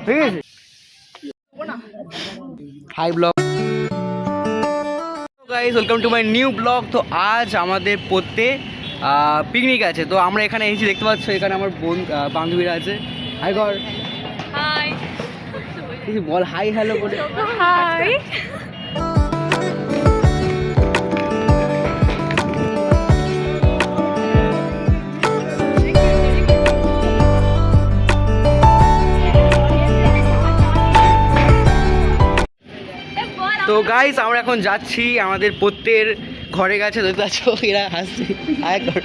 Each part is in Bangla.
ঠিক আছে। Hi blog guys, welcome to my new blog. তো আজ আমাদের পড়তে পিকনিক আছে, তো আমরা এখানে এসেছি, দেখতে পাচ্ছ এখানে আমার বান্ধবীরা আছে। হাই কর, হাই কিছু বল, হাই হ্যালো বলে। হাই তো গাইস, আমরা এখন যাচ্ছি আমাদের পড়তের ঘরে গেছে, দেখতে পাচ্ছ এরা হাসছে। হাই কর।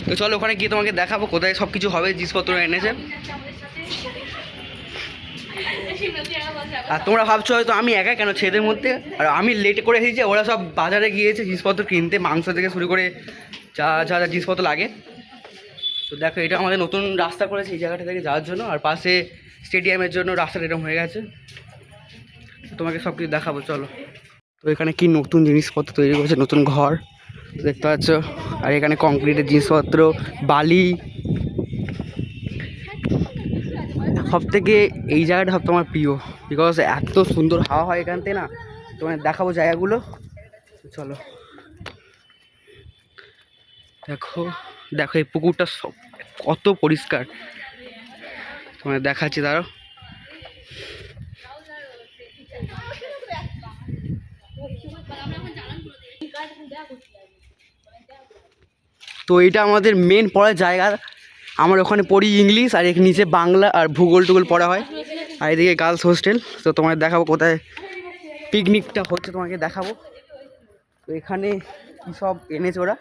তো চলো ওখানে গিয়ে তোমাকে দেখাবো কোথায় সব কিছু হবে, জিনিসপত্র এনেছে। আর তোমরা ভাবছো হয়তো আমি একা কেন ছেলেদের মধ্যে, আর আমি লেট করে এসেছি, ওরা সব বাজারে গিয়েছে জিনিসপত্র কিনতে, মাংস থেকে শুরু করে যা যা যা জিনিসপত্র লাগে। তো দেখো এটা আমাদের নতুন রাস্তা করেছে এই জায়গাটা থেকে যাওয়ার জন্য, আর পাশে স্টেডিয়ামের জন্য রাস্তাটা এরকম হয়ে গেছে। তোমাকে সব কিছু দেখাবো চলো। তো এখানে কি নতুন জিনিসপত্র তৈরি করেছে, নতুন ঘর দেখতে পাচ্ছ, আর এখানে কংক্রিটের জিনিসপত্র, বালি। সব থেকে এই জায়গাটা সব তোমার প্রিয়, বিকজ এত সুন্দর হাওয়া হয় এখান থেকে না। তোমার দেখাবো জায়গাগুলো, চলো। দেখো দেখো এই পুকুরটা সব কত পরিষ্কার, তোমার দেখাচ্ছি দাঁড়াও। তো এটা আমাদের মেন পড়ার জায়গা। আমার ওখানে পড়ি ইংলিশ, আর এর নিচে বাংলা আর ভূগোল টুগোল পড়া হয়, আর এদিকে গার্লস হোস্টেল। তো তোমায় দেখাবো কোথায় পিকনিকটা হচ্ছে, তোমাকে দেখাবো। তো এখানে কী সব এনেছে ওরা,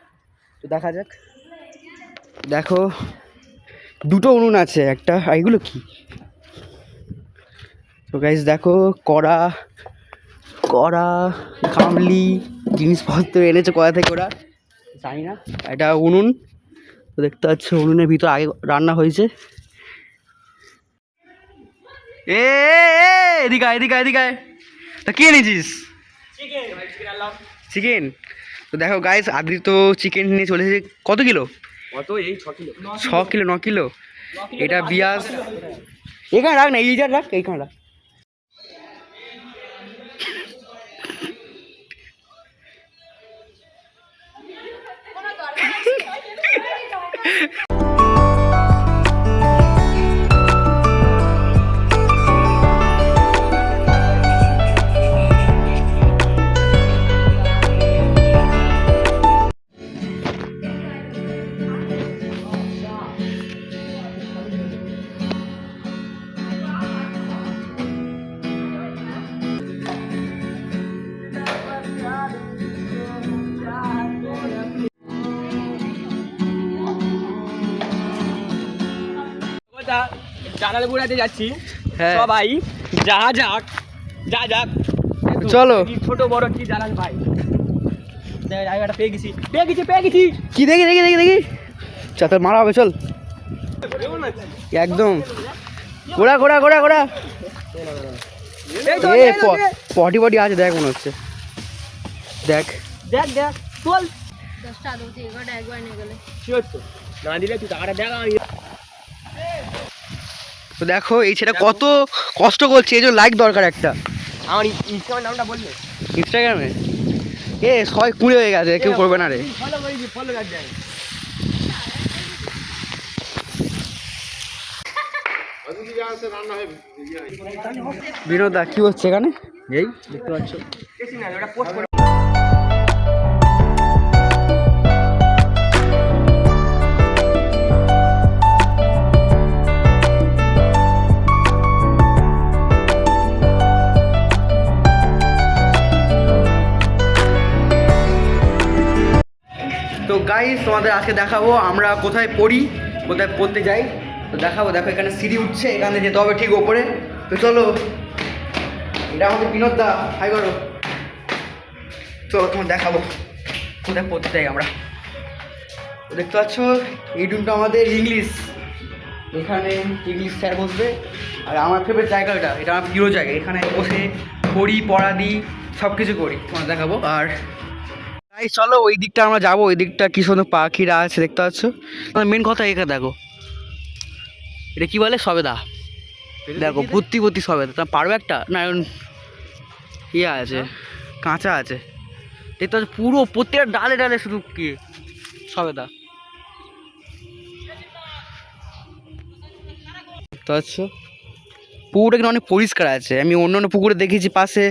তো দেখা যাক। দেখো দুটো উনুন আছে, একটা এগুলো কি। তো গাইস দেখো কড়া কড়া গামলি জিনিসপত্র এনেছে কোথা থেকে ওরা জানি না। এটা উনুন, তো দেখতে পাচ্ছ উনুনের ভিতর আগে রান্না হয়েছে। এ এদিকে এদিকে এদিকে, তা কি এনেছিস? চিকেন। তো দেখো গাইস, আদি তো চিকেন নিয়ে চলে এসেছে। কত কিলো? কত? এই 6 কিলো। 6 kilo 9 kilo. এটা বিয়াস, এখানে রাখ না, এইটা রাখ, এইখানে রাখ। জালালপুরাতে যাচ্ছি, হ্যাঁ সবাই যা যাক যা যাক। চলো। ছোট বড় কি জানাস ভাই, জায়গাটা পেয়ে গেছি পেয়ে গেছি পেয়ে গেছি। কি দেখি দেখি দেখি দেখি, চাতাল মারা হবে, চল একদম। ঘোড়া ঘোড়া ঘোড়া ঘোড়া, এ পটি পটি আছে দেখ, মনে হচ্ছে। দেখ দেখ দেখ চল। 10টা আলু দিয়ে এগারোটা একবার নিয়ে গেলে কি হচ্ছে না দিলে তুই টাকাটা দেখ। তো দেখো এই ছেলেটা কত কষ্ট করছে, এই জন্য লাইক দরকার একটা। আমার ইনস্টাগ্রাম নামটা বললে? ইনস্টাগ্রামে এ সবাই কুড়ে হয়ে গেছে, কেউ করবে না রে। ফলো করেছি, ফলো কাট দেয়। বিনোদা কি হচ্ছে এখানে? এই দেখতে পাচ্ছ। ওটা পোস্ট করে। তো গাইস, তোমাদের আজকে দেখাবো আমরা কোথায় পড়ি, কোথায় পড়তে যাই। তো দেখাবো, দেখো এখানে সিঁড়ি উঠছে, এখানে যেতে হবে ঠিক ওপরে। তো চলো, এটা আমাদের বিনোদদা, হাই করো। চলো তোমার দেখাবো কোথায় পড়তে যাই আমরা। তো দেখতে পাচ্ছ এই রুমটা আমাদের ইংলিশ, এখানে ইংলিশ স্যার বসবে। আর আমার ফেভারিট জায়গা এটা, এটা আমার প্রিয় জায়গা, এখানে বসে পড়ি, পড়া দিই, সব কিছু করি, তোমার দেখাবো। আর তাই চলো ওই দিকটা আমরা যাবো, ওই দিকটা কি সুন্দর পাখিরা আছে দেখতে পাচ্ছ। মেন কথা এখানে দেখো, এটা কি বলে, সবেদা। দেখো ভর্তি ভর্তি সবেদা। তা পারবে একটা না? এখন ইয়ে আছে, কাঁচা আছে। দেখতে পাচ্ছ পুরো প্রত্যেকটা ডালে ডালে শুধু কি সবেদা। দেখতে পাচ্ছ পুকুরটা কিন্তু অনেক পরিষ্কার আছে। আমি অন্য অন্য পুকুরে দেখেছি পাশে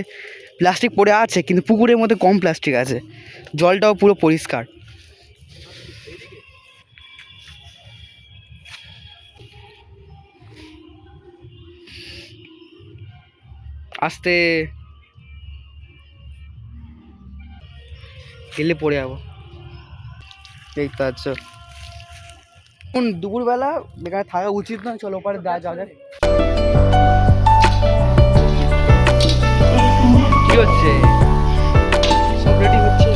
প্লাস্টিক পড়ে আছে, কিন্তু পুকুরের মধ্যে কম প্লাস্টিক আছে, জলটাও পুরো পরিষ্কার। আস্তে গেলে পড়ে যাবো। দেখতে পাচ্ছ এখন দুপুরবেলা এখানে থাকা উচিত নয়, চলো ওপারে যাওয়া যাক। কি হচ্ছে? সব রেডি হচ্ছে।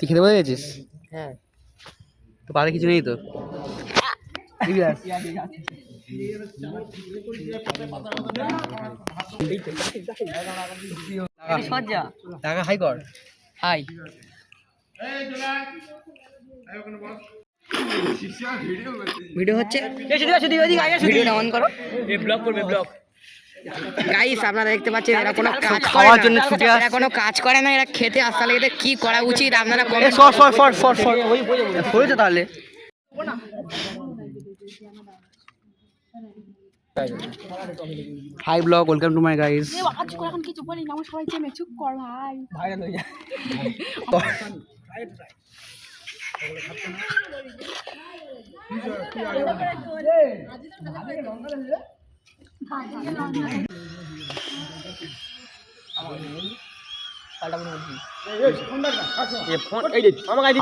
তুই খেতে বলে গেছিস? হ্যাঁ তো পারে কিছু নেই তো? টাকা হাই কর, হাই। ভিডিও হচ্ছে, ভিডিওটা অন করো। ব্লগ করবে ব্লগ। গাইস আপনারা দেখতে পাচ্ছেন এরা কোনো কাজ করে খাওয়ার না, জন্য ছুটে এরা আসছে। কোনো কাজ করে না, এরা খেতে আসতে লাগে। এদের কি করা উচিত আপনারা এ কমেন্ট সর সর সর সর সর হয়েছে তাহলে। Hi blog, welcome to my guys. এখন কিছু বলি না, আমার সবাই চেনে, চুপ কর ভাই। ভাইরাল হয়ে যায়।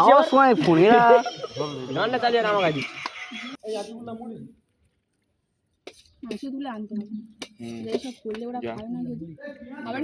আমার সময় ফোন এরা রান্না চালিয়ে আমার কাছে মাংস তুলে আনতে হবে, এইসব করলে ওরা খায় না যদি আবার